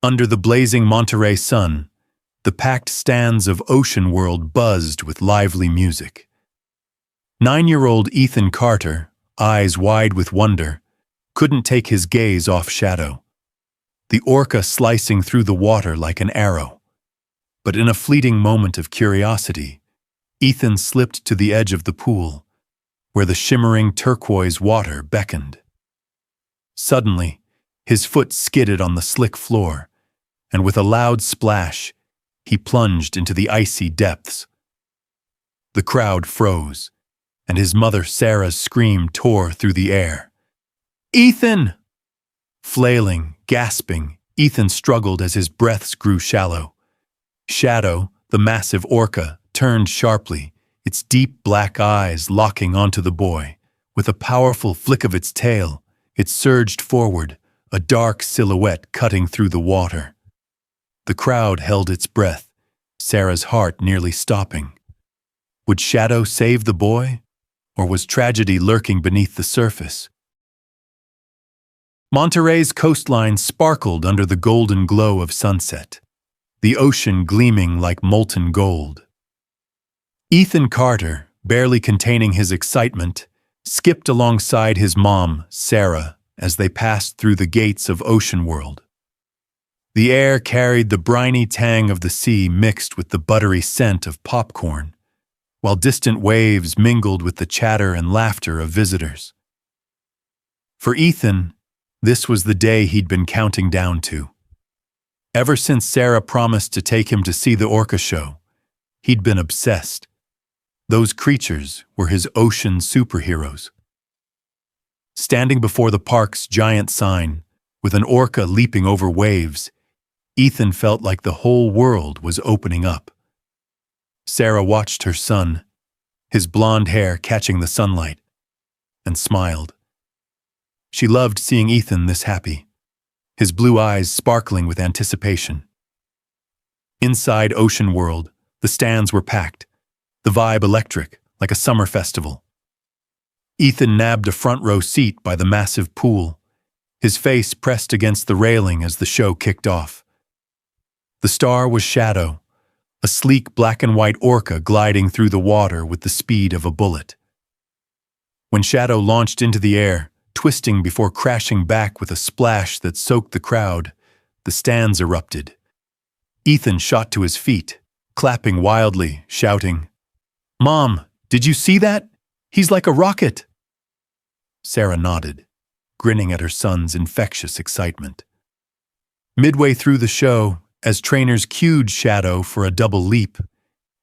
Under the blazing Monterey sun, the packed stands of Ocean World buzzed with lively music. 9-year-old Ethan Carter, eyes wide with wonder, couldn't take his gaze off Shadow, the orca slicing through the water like an arrow. But in a fleeting moment of curiosity, Ethan slipped to the edge of the pool, where the shimmering turquoise water beckoned. Suddenly, his foot skidded on the slick floor, and with a loud splash, he plunged into the icy depths. The crowd froze, and his mother Sarah's scream tore through the air. "Ethan!" Flailing, gasping, Ethan struggled as his breaths grew shallow. Shadow, the massive orca, turned sharply, its deep black eyes locking onto the boy. With a powerful flick of its tail, it surged forward, a dark silhouette cutting through the water. The crowd held its breath, Sarah's heart nearly stopping. Would Shadow save the boy, or was tragedy lurking beneath the surface? Monterey's coastline sparkled under the golden glow of sunset, the ocean gleaming like molten gold. Ethan Carter, barely containing his excitement, skipped alongside his mom, Sarah, as they passed through the gates of Ocean World. The air carried the briny tang of the sea mixed with the buttery scent of popcorn, while distant waves mingled with the chatter and laughter of visitors. For Ethan, this was the day he'd been counting down to. Ever since Sarah promised to take him to see the orca show, he'd been obsessed. Those creatures were his ocean superheroes. Standing before the park's giant sign, with an orca leaping over waves, Ethan felt like the whole world was opening up. Sarah watched her son, his blonde hair catching the sunlight, and smiled. She loved seeing Ethan this happy, his blue eyes sparkling with anticipation. Inside Ocean World, the stands were packed, the vibe electric, like a summer festival. Ethan nabbed a front-row seat by the massive pool, his face pressed against the railing as the show kicked off. The star was Shadow, a sleek black-and-white orca gliding through the water with the speed of a bullet. When Shadow launched into the air, twisting before crashing back with a splash that soaked the crowd, the stands erupted. Ethan shot to his feet, clapping wildly, shouting, "Mom, did you see that? He's like a rocket!" Sarah nodded, grinning at her son's infectious excitement. Midway through the show, as trainers cued Shadow for a double leap,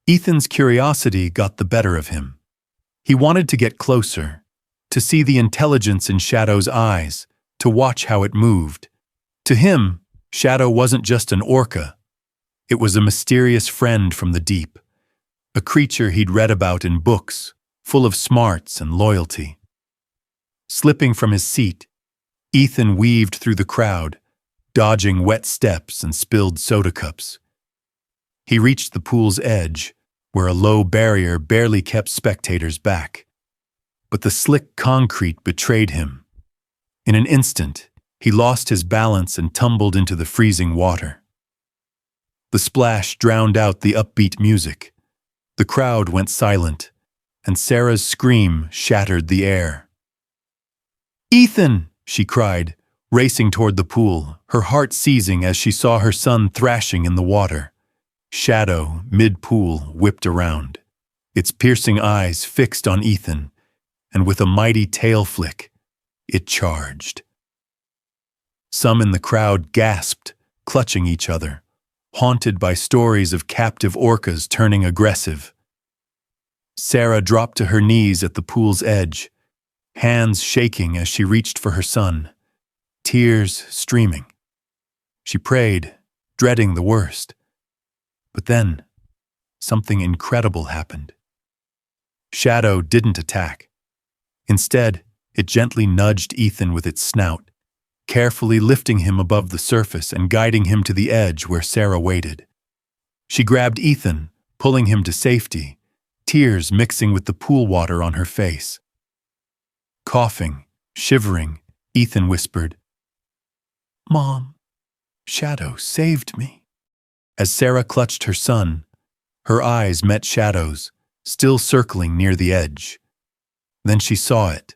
Ethan's curiosity got the better of him. He wanted to get closer, to see the intelligence in Shadow's eyes, to watch how it moved. To him, Shadow wasn't just an orca. It was a mysterious friend from the deep, a creature he'd read about in books, full of smarts and loyalty. Slipping from his seat, Ethan weaved through the crowd, dodging wet steps and spilled soda cups. He reached the pool's edge, where a low barrier barely kept spectators back. But the slick concrete betrayed him. In an instant, he lost his balance and tumbled into the freezing water. The splash drowned out the upbeat music. The crowd went silent, and Sarah's scream shattered the air. "Ethan!" she cried, racing toward the pool, her heart seizing as she saw her son thrashing in the water. Shadow, mid-pool, whipped around, its piercing eyes fixed on Ethan, and with a mighty tail flick, it charged. Some in the crowd gasped, clutching each other, haunted by stories of captive orcas turning aggressive. Sarah dropped to her knees at the pool's edge, hands shaking as she reached for her son, tears streaming. She prayed, dreading the worst. But then, something incredible happened. Shadow didn't attack. Instead, it gently nudged Ethan with its snout, carefully lifting him above the surface and guiding him to the edge where Sarah waited. She grabbed Ethan, pulling him to safety, tears mixing with the pool water on her face. Coughing, shivering, Ethan whispered, "Mom, Shadow saved me. As Sarah clutched her son, her eyes met Shadow's, still circling near the edge. Then she saw it,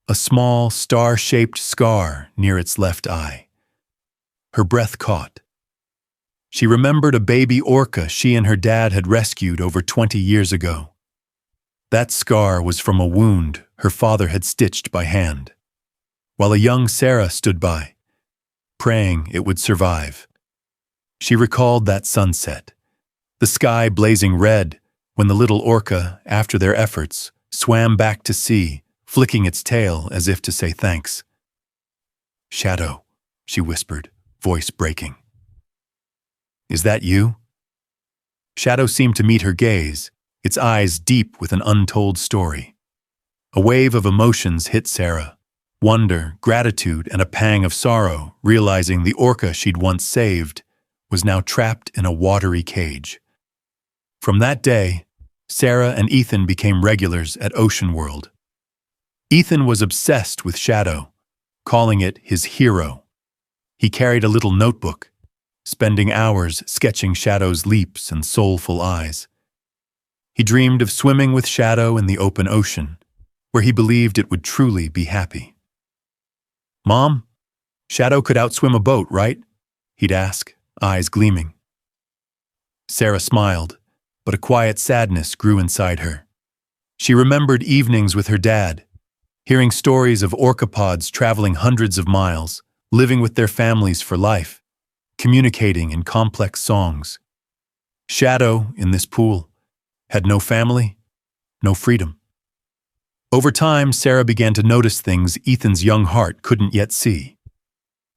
a small, star-shaped scar near its left eye. Her breath caught. She remembered a baby orca she and her dad had rescued over 20 years ago. That scar was from a wound her father had stitched by hand, while a young Sarah stood by, praying it would survive. She recalled that sunset, the sky blazing red when the little orca, after their efforts, swam back to sea, flicking its tail as if to say thanks. "Shadow," she whispered, voice breaking. "Is that you?" Shadow seemed to meet her gaze, its eyes deep with an untold story. A wave of emotions hit Sarah, wonder, gratitude, and a pang of sorrow, realizing the orca she'd once saved was now trapped in a watery cage. From that day, Sarah and Ethan became regulars at Ocean World. Ethan was obsessed with Shadow, calling it his hero. He carried a little notebook, spending hours sketching Shadow's leaps and soulful eyes. He dreamed of swimming with Shadow in the open ocean, where he believed it would truly be happy. "Mom, Shadow could outswim a boat, right?" he'd ask, eyes gleaming. Sarah smiled, but a quiet sadness grew inside her. She remembered evenings with her dad, hearing stories of orcapods traveling hundreds of miles, living with their families for life, communicating in complex songs. Shadow, in this pool, had no family, no freedom. Over time, Sarah began to notice things Ethan's young heart couldn't yet see.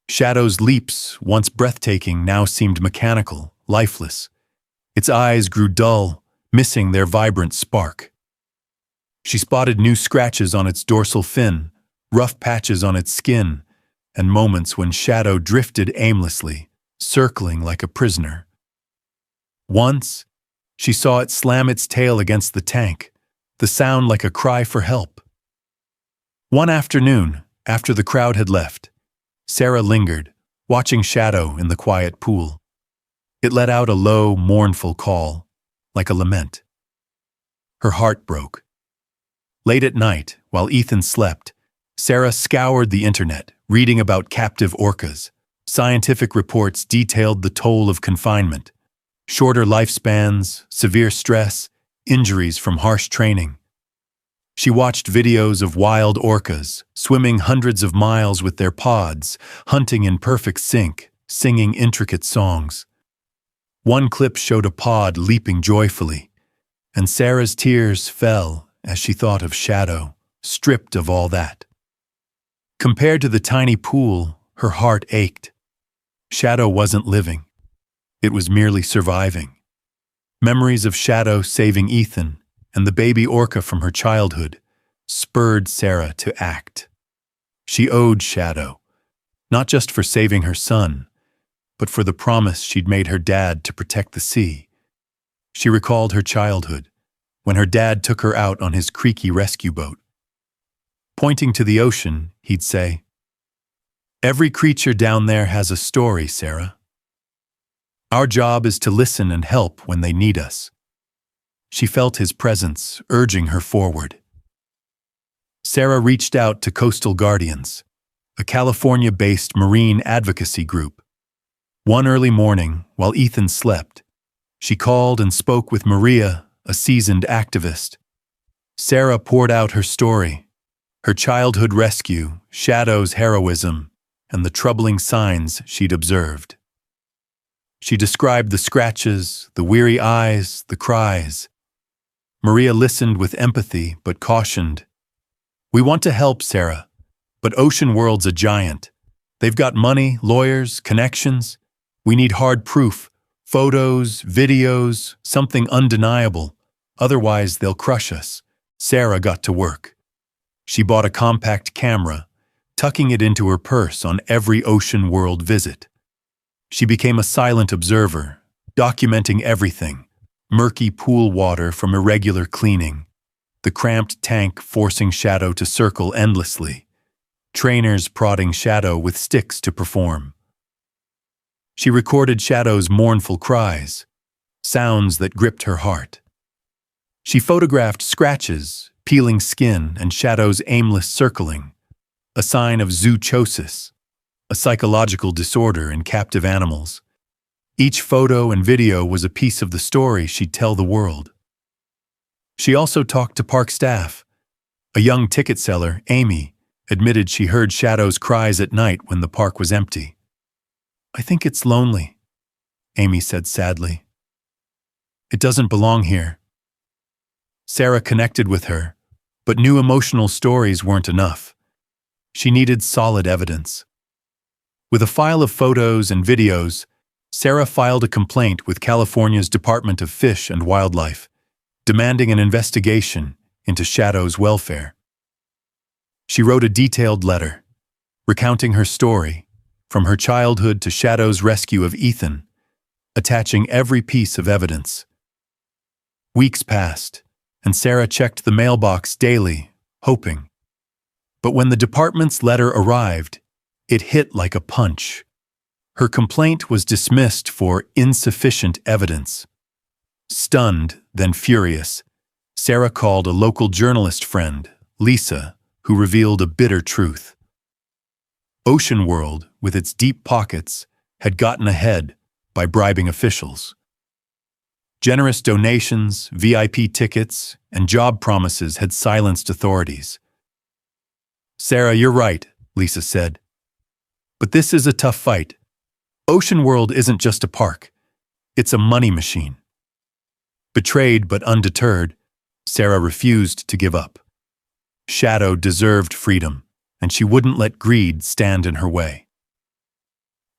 Shadow's leaps, once breathtaking, now seemed mechanical, lifeless. Its eyes grew dull, missing their vibrant spark. She spotted new scratches on its dorsal fin, rough patches on its skin, and moments when Shadow drifted aimlessly, circling like a prisoner. Once, she saw it slam its tail against the tank, the sound like a cry for help. One afternoon, after the crowd had left, Sarah lingered, watching Shadow in the quiet pool. It let out a low, mournful call, like a lament. Her heart broke. Late at night, while Ethan slept, Sarah scoured the internet, reading about captive orcas. Scientific reports detailed the toll of confinement, shorter lifespans, severe stress, injuries from harsh training. She watched videos of wild orcas, swimming hundreds of miles with their pods, hunting in perfect sync, singing intricate songs. One clip showed a pod leaping joyfully, and Sarah's tears fell as she thought of Shadow, stripped of all that. Compared to the tiny pool, her heart ached. Shadow wasn't living. It was merely surviving. Memories of Shadow saving Ethan and the baby orca from her childhood spurred Sarah to act. She owed Shadow, not just for saving her son, but for the promise she'd made her dad to protect the sea. She recalled her childhood, when her dad took her out on his creaky rescue boat. Pointing to the ocean, he'd say, "Every creature down there has a story, Sarah. Our job is to listen and help when they need us." She felt his presence, urging her forward. Sarah reached out to Coastal Guardians, a California-based marine advocacy group. One early morning, while Ethan slept, she called and spoke with Maria, a seasoned activist. Sarah poured out her story, her childhood rescue, Shadow's heroism, and the troubling signs she'd observed. She described the scratches, the weary eyes, the cries. Maria listened with empathy but cautioned, "We want to help, Sarah, but Ocean World's a giant. They've got money, lawyers, connections. We need hard proof, photos, videos, something undeniable. Otherwise, they'll crush us." Sarah got to work. She bought a compact camera, tucking it into her purse on every Ocean World visit. She became a silent observer, documenting everything: murky pool water from irregular cleaning, the cramped tank forcing Shadow to circle endlessly, trainers prodding Shadow with sticks to perform. She recorded Shadow's mournful cries, sounds that gripped her heart. She photographed scratches, peeling skin, and Shadow's aimless circling, a sign of zoochosis, a psychological disorder in captive animals. Each photo and video was a piece of the story she'd tell the world. She also talked to park staff. A young ticket seller, Amy, admitted she heard Shadow's cries at night when the park was empty. "I think it's lonely," Amy said sadly. "It doesn't belong here." Sarah connected with her, but new emotional stories weren't enough. She needed solid evidence. With a file of photos and videos, Sarah filed a complaint with California's Department of Fish and Wildlife, demanding an investigation into Shadow's welfare. She wrote a detailed letter, recounting her story, from her childhood to Shadow's rescue of Ethan, attaching every piece of evidence. Weeks passed, and Sarah checked the mailbox daily, hoping. But when the department's letter arrived, it hit like a punch. Her complaint was dismissed for insufficient evidence. Stunned, then furious, Sarah called a local journalist friend, Lisa, who revealed a bitter truth. Ocean World, with its deep pockets, had gotten ahead by bribing officials. Generous donations, VIP tickets, and job promises had silenced authorities. "Sarah, you're right," Lisa said. "But this is a tough fight. Ocean World isn't just a park. It's a money machine." Betrayed but undeterred, Sarah refused to give up. Shadow deserved freedom, and she wouldn't let greed stand in her way.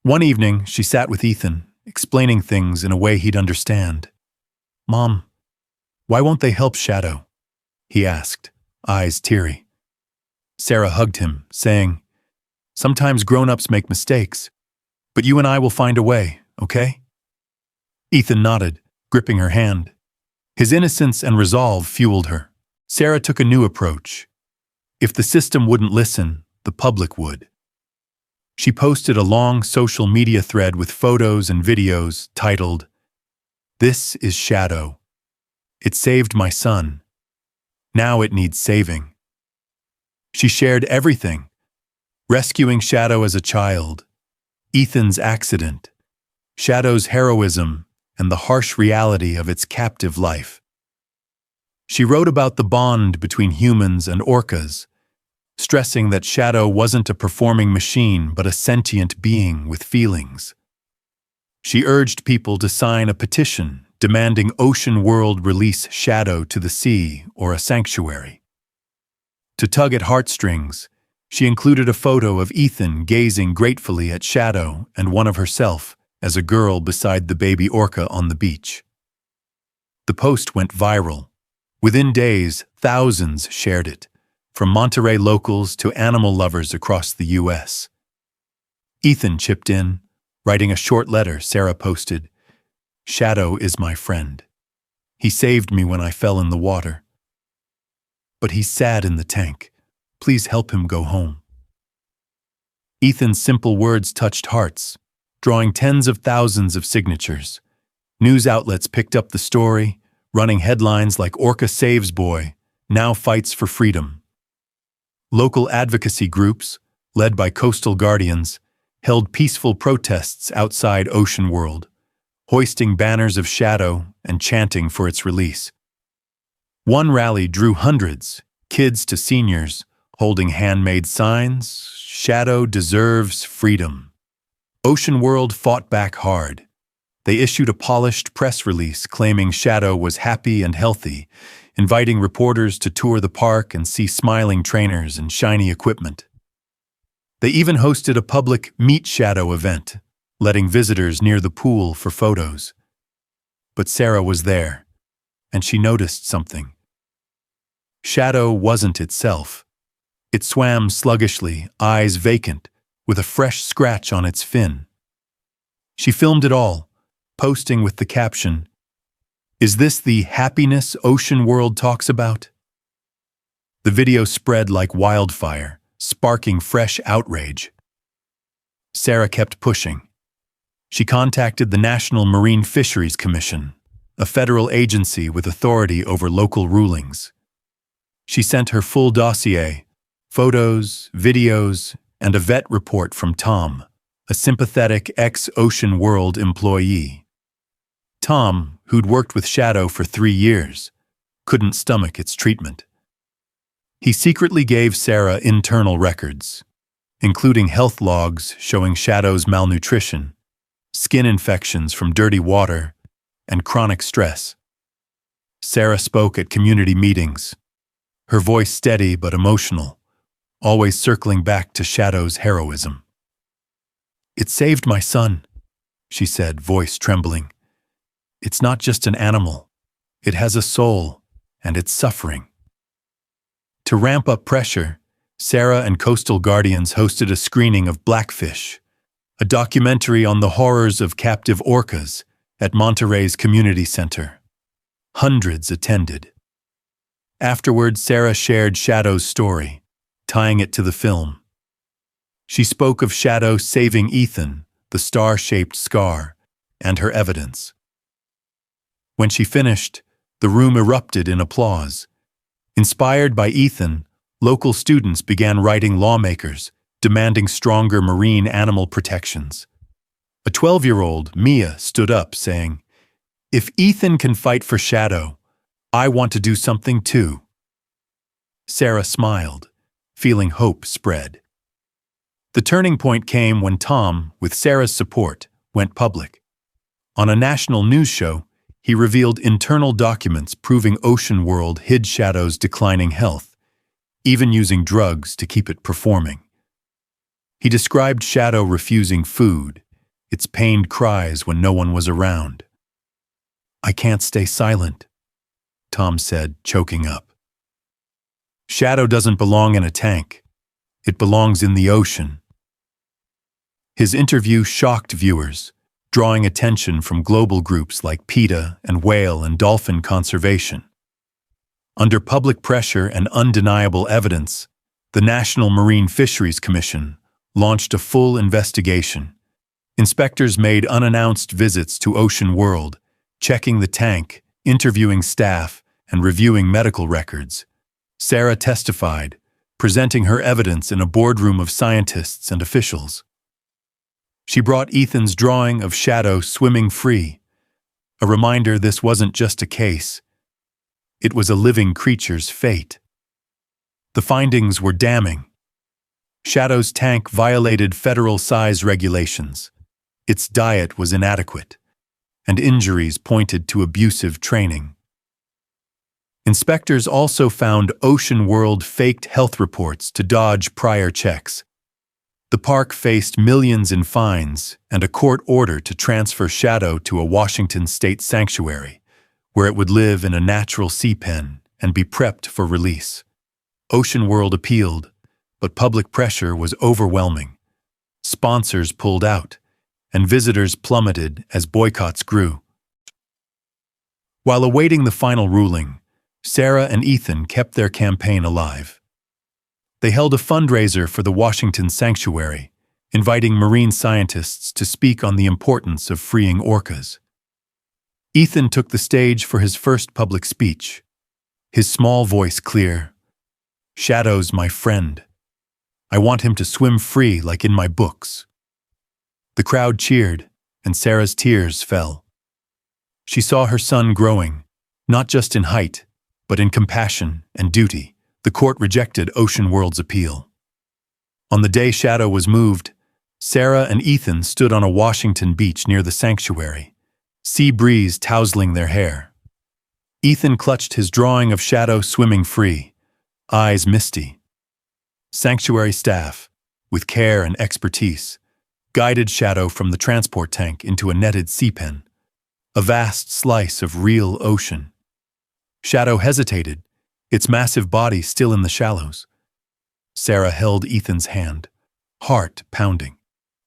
One evening, she sat with Ethan, explaining things in a way he'd understand. "Mom, why won't they help Shadow?" he asked, eyes teary. Sarah hugged him, saying, "Sometimes grown-ups make mistakes, but you and I will find a way, okay?" Ethan nodded, gripping her hand. His innocence and resolve fueled her. Sarah took a new approach. If the system wouldn't listen, the public would. She posted a long social media thread with photos and videos titled, "This is Shadow. It saved my son. Now it needs saving." She shared everything: rescuing Shadow as a child, Ethan's accident, Shadow's heroism, and the harsh reality of its captive life. She wrote about the bond between humans and orcas, stressing that Shadow wasn't a performing machine but a sentient being with feelings. She urged people to sign a petition demanding Ocean World release Shadow to the sea or a sanctuary. To tug at heartstrings, she included a photo of Ethan gazing gratefully at Shadow and one of herself as a girl beside the baby orca on the beach. The post went viral. Within days, thousands shared it, from Monterey locals to animal lovers across the U.S. Ethan chipped in, writing a short letter. Sarah posted, "Shadow is my friend. He saved me when I fell in the water. But he's sad in the tank. Please help him go home." Ethan's simple words touched hearts, drawing tens of thousands of signatures. News outlets picked up the story, running headlines like "Orca saves boy, now fights for freedom." Local advocacy groups, led by coastal guardians, held peaceful protests outside Ocean World, hoisting banners of Shadow and chanting for its release. One rally drew hundreds, kids to seniors, holding handmade signs, "Shadow deserves freedom." Ocean World fought back hard. They issued a polished press release claiming Shadow was happy and healthy, inviting reporters to tour the park and see smiling trainers and shiny equipment. They even hosted a public Meet Shadow event, letting visitors near the pool for photos. But Sarah was there, and she noticed something. Shadow wasn't itself. It swam sluggishly, eyes vacant, with a fresh scratch on its fin. She filmed it all, posting with the caption, "Is this the happiness Ocean World talks about?" The video spread like wildfire, sparking fresh outrage. Sarah kept pushing. She contacted the National Marine Fisheries Commission, a federal agency with authority over local rulings. She sent her full dossier, photos, videos, and a vet report from Tom, a sympathetic ex-Ocean World employee. Tom, who'd worked with Shadow for 3 years, couldn't stomach its treatment. He secretly gave Sarah internal records, including health logs showing Shadow's malnutrition, skin infections from dirty water, and chronic stress. Sarah spoke at community meetings, her voice steady but emotional, always circling back to Shadow's heroism. "It saved my son," she said, voice trembling. "It's not just an animal. It has a soul, and it's suffering." To ramp up pressure, Sarah and Coastal Guardians hosted a screening of Blackfish, a documentary on the horrors of captive orcas, at Monterey's community center. Hundreds attended. Afterward, Sarah shared Shadow's story, tying it to the film. She spoke of Shadow saving Ethan, the star-shaped scar, and her evidence. When she finished, the room erupted in applause. Inspired by Ethan, local students began writing lawmakers, demanding stronger marine animal protections. A 12-year-old, Mia, stood up, saying, "If Ethan can fight for Shadow, I want to do something too." Sarah smiled, feeling hope spread. The turning point came when Tom, with Sarah's support, went public. On a national news show, he revealed internal documents proving Ocean World hid Shadow's declining health, even using drugs to keep it performing. He described Shadow refusing food, its pained cries when no one was around. "I can't stay silent," Tom said, choking up. Shadow doesn't belong in a tank. It belongs in the ocean. His interview shocked viewers, drawing attention from global groups like PETA and whale and dolphin conservation. Under public pressure and undeniable evidence, the National Marine Fisheries Commission launched a full investigation. Inspectors made unannounced visits to Ocean World, checking the tank, interviewing staff, and reviewing medical records. Sarah testified, presenting her evidence in a boardroom of scientists and officials. She brought Ethan's drawing of Shadow swimming free, a reminder this wasn't just a case. It was a living creature's fate. The findings were damning. Shadow's tank violated federal size regulations. Its diet was inadequate, and injuries pointed to abusive training. Inspectors also found Ocean World faked health reports to dodge prior checks. The park faced millions in fines and a court order to transfer Shadow to a Washington state sanctuary, where it would live in a natural sea pen and be prepped for release. Ocean World appealed, but public pressure was overwhelming. Sponsors pulled out, and visitors plummeted as boycotts grew. While awaiting the final ruling, Sarah and Ethan kept their campaign alive. They held a fundraiser for the Washington Sanctuary, inviting marine scientists to speak on the importance of freeing orcas. Ethan took the stage for his first public speech, his small voice clear. "Shadow's my friend. I want him to swim free like in my books." The crowd cheered, and Sarah's tears fell. She saw her son growing, not just in height, but in compassion and duty. The court rejected Ocean World's appeal. On the day Shadow was moved, Sarah and Ethan stood on a Washington beach near the sanctuary, sea breeze tousling their hair. Ethan clutched his drawing of Shadow swimming free, eyes misty. Sanctuary staff, with care and expertise, guided Shadow from the transport tank into a netted sea pen, a vast slice of real ocean. Shadow hesitated, its massive body still in the shallows. Sarah held Ethan's hand, heart pounding.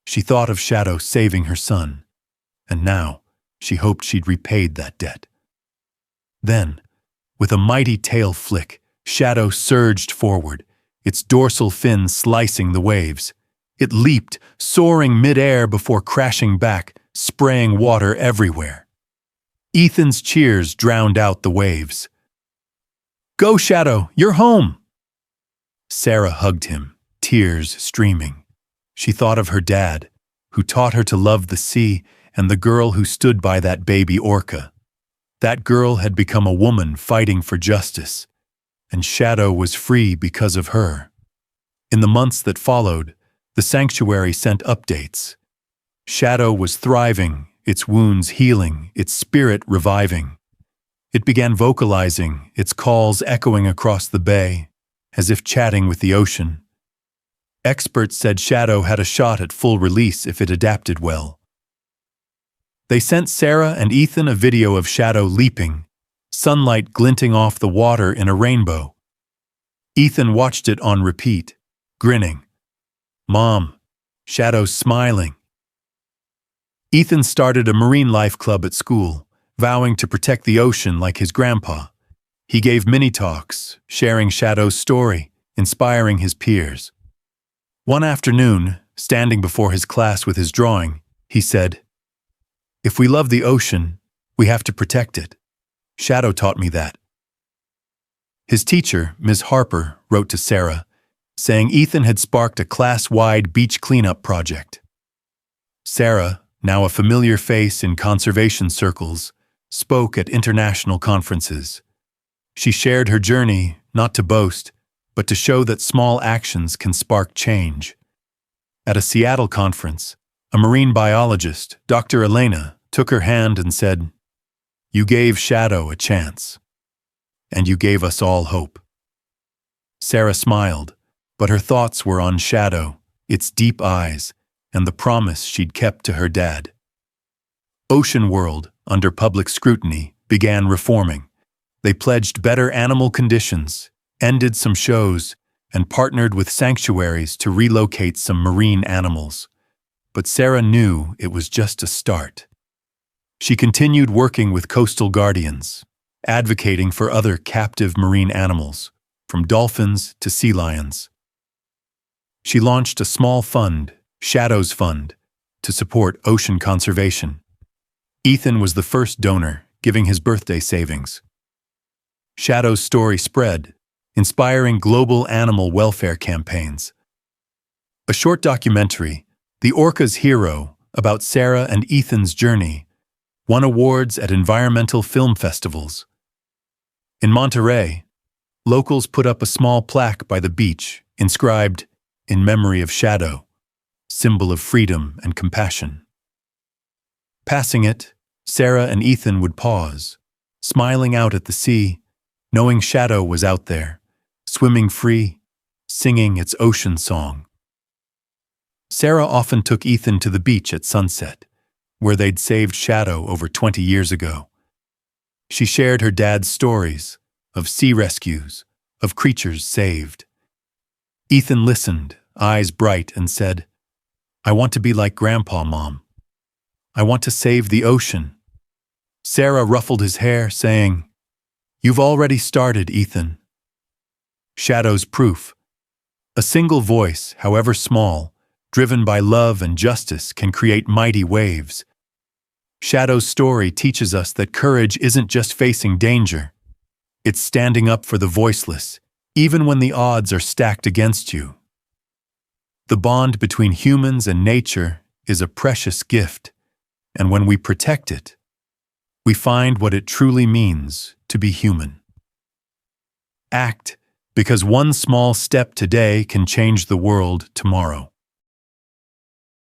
She thought of Shadow saving her son, and now she hoped she'd repaid that debt. Then, with a mighty tail flick, Shadow surged forward, its dorsal fin slicing the waves. It leaped, soaring mid-air before crashing back, spraying water everywhere. Ethan's cheers drowned out the waves. "Go, Shadow, you're home!" Sarah hugged him, tears streaming. She thought of her dad, who taught her to love the sea, and the girl who stood by that baby Orca. That girl had become a woman fighting for justice, and Shadow was free because of her. In the months that followed, the sanctuary sent updates. Shadow was thriving, its wounds healing, its spirit reviving. It began vocalizing, its calls echoing across the bay, as if chatting with the ocean. Experts said Shadow had a shot at full release if it adapted well. They sent Sarah and Ethan a video of Shadow leaping, sunlight glinting off the water in a rainbow. Ethan watched it on repeat, grinning. "Mom, Shadow's smiling." Ethan started a marine life club at school, vowing to protect the ocean like his grandpa. He gave mini-talks, sharing Shadow's story, inspiring his peers. One afternoon, standing before his class with his drawing, he said, "If we love the ocean, we have to protect it. Shadow taught me that." His teacher, Ms. Harper, wrote to Sarah, saying Ethan had sparked a class-wide beach cleanup project. Sarah, now a familiar face in conservation circles, spoke at international conferences. She shared her journey, not to boast, but to show that small actions can spark change. At a Seattle conference, a marine biologist, Dr. Elena, took her hand and said, "You gave Shadow a chance, and you gave us all hope." Sarah smiled, but her thoughts were on Shadow, its deep eyes, and the promise she'd kept to her dad. Ocean World, under public scrutiny, began reforming. They pledged better animal conditions, ended some shows, and partnered with sanctuaries to relocate some marine animals. But Sarah knew it was just a start. She continued working with coastal guardians, advocating for other captive marine animals, from dolphins to sea lions. She launched a small fund, Shadow's Fund, to support ocean conservation. Ethan was the first donor, giving his birthday savings. Shadow's story spread, inspiring global animal welfare campaigns. A short documentary, The Orca's Hero, about Sarah and Ethan's journey, won awards at environmental film festivals. In Monterey, locals put up a small plaque by the beach, inscribed, "In memory of Shadow," symbol of freedom and compassion. Passing it, Sarah and Ethan would pause, smiling out at the sea, knowing Shadow was out there, swimming free, singing its ocean song. Sarah often took Ethan to the beach at sunset, where they'd saved Shadow over 20 years ago. She shared her dad's stories of sea rescues, of creatures saved. Ethan listened, eyes bright, and said, "I want to be like Grandpa, Mom. I want to save the ocean." Sarah ruffled his hair, saying, "You've already started, Ethan." Shadow's proof. A single voice, however small, driven by love and justice, can create mighty waves. Shadow's story teaches us that courage isn't just facing danger. It's standing up for the voiceless, even when the odds are stacked against you. The bond between humans and nature is a precious gift, and when we protect it, we find what it truly means to be human. Act, because one small step today can change the world tomorrow.